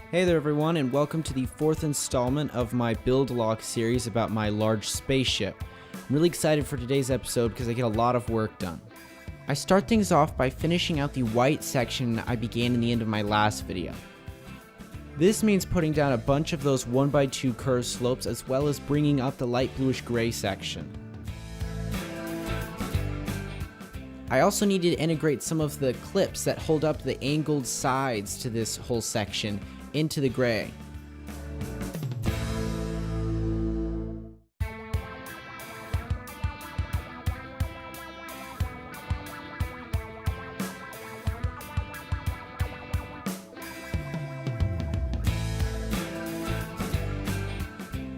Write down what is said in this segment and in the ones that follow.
Hey there everyone, and welcome to the fourth installment of my build log series about my large spaceship. I'm really excited for today's episode because I get a lot of work done. I start things off by finishing out the white section I began in the end of my last video. This means putting down a bunch of those 1x2 curved slopes as well as bringing up the light bluish gray section. I also needed to integrate some of the clips that hold up the angled sides to this whole section into the gray.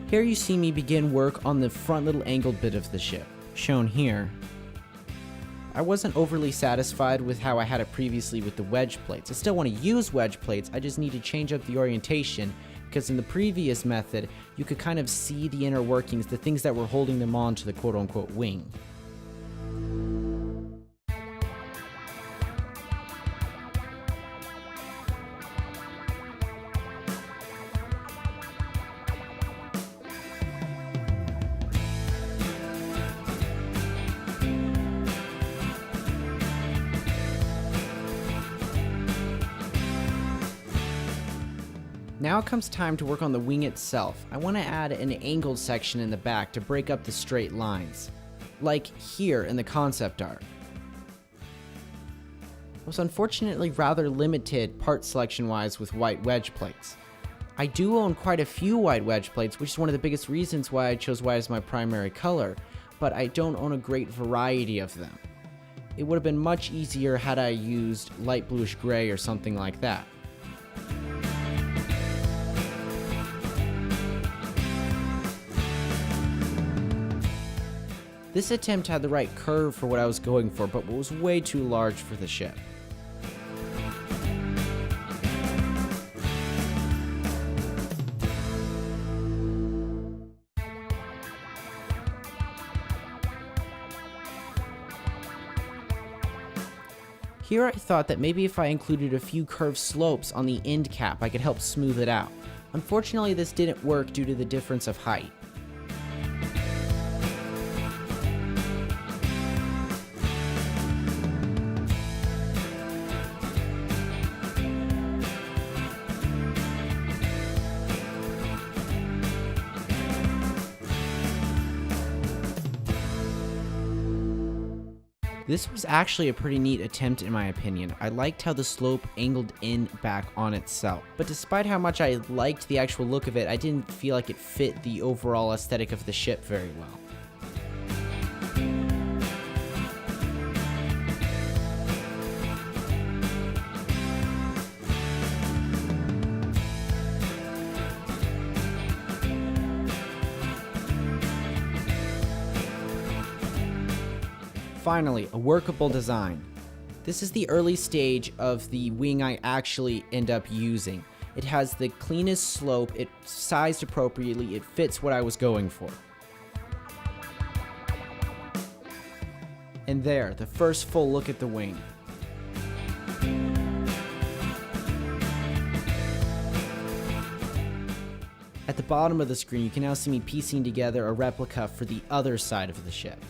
Here you see me begin work on the front little angled bit of the ship, shown here. I wasn't overly satisfied with how I had it previously with the wedge plates. I still want to use wedge plates, I just need to change up the orientation, because in the previous method, you could kind of see the inner workings, the things that were holding them on to the quote-unquote wing. Now it comes time to work on the wing itself. I want to add an angled section in the back to break up the straight lines, like here in the concept art. I was unfortunately rather limited part selection wise with white wedge plates. I do own quite a few white wedge plates, which is one of the biggest reasons why I chose white as my primary color, but I don't own a great variety of them. It would have been much easier had I used light bluish gray or something like that. This attempt had the right curve for what I was going for, but was way too large for the ship. Here I thought that maybe if I included a few curved slopes on the end cap, I could help smooth it out. Unfortunately, this didn't work due to the difference of height. This was actually a pretty neat attempt in my opinion. I liked how the slope angled in back on itself. But despite how much I liked the actual look of it, I didn't feel like it fit the overall aesthetic of the ship very well. Finally, a workable design. This is the early stage of the wing I actually end up using. It has the cleanest slope, it's sized appropriately, it fits what I was going for. And there, the first full look at the wing. At the bottom of the screen, you can now see me piecing together a replica for the other side of the ship.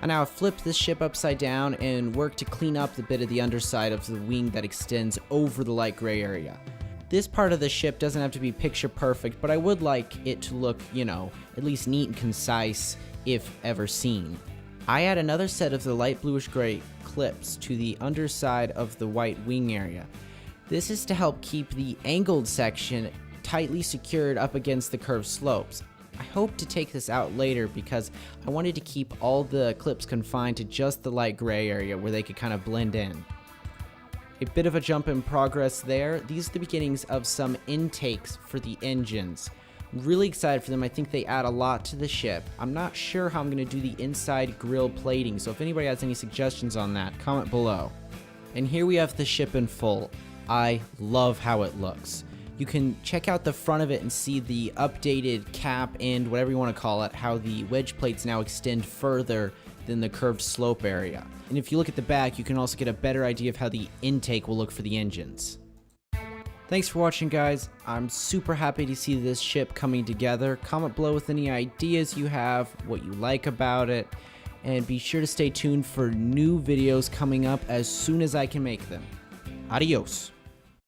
I now flipped this ship upside down and worked to clean up the bit of the underside of the wing that extends over the light gray area. This part of the ship doesn't have to be picture perfect, but I would like it to look, at least neat and concise if ever seen. I add another set of the light bluish gray clips to the underside of the white wing area. This is to help keep the angled section tightly secured up against the curved slopes. I hope to take this out later because I wanted to keep all the clips confined to just the light gray area where they could kind of blend in. A bit of a jump in progress there. These are the beginnings of some intakes for the engines. I'm really excited for them. I think they add a lot to the ship. I'm not sure how I'm going to do the inside grille plating, so if anybody has any suggestions on that, comment below. And here we have the ship in full. I love how it looks. you can check out the front of it and see the updated cap and whatever you want to call it, how the wedge plates now extend further than the curved slope area. And if you look at the back, you can also get a better idea of how the intake will look for the engines. Thanks for watching, guys. I'm super happy to see this ship coming together. Comment below with any ideas you have, what you like about it, and be sure to stay tuned for new videos coming up as soon as I can make them. Adios.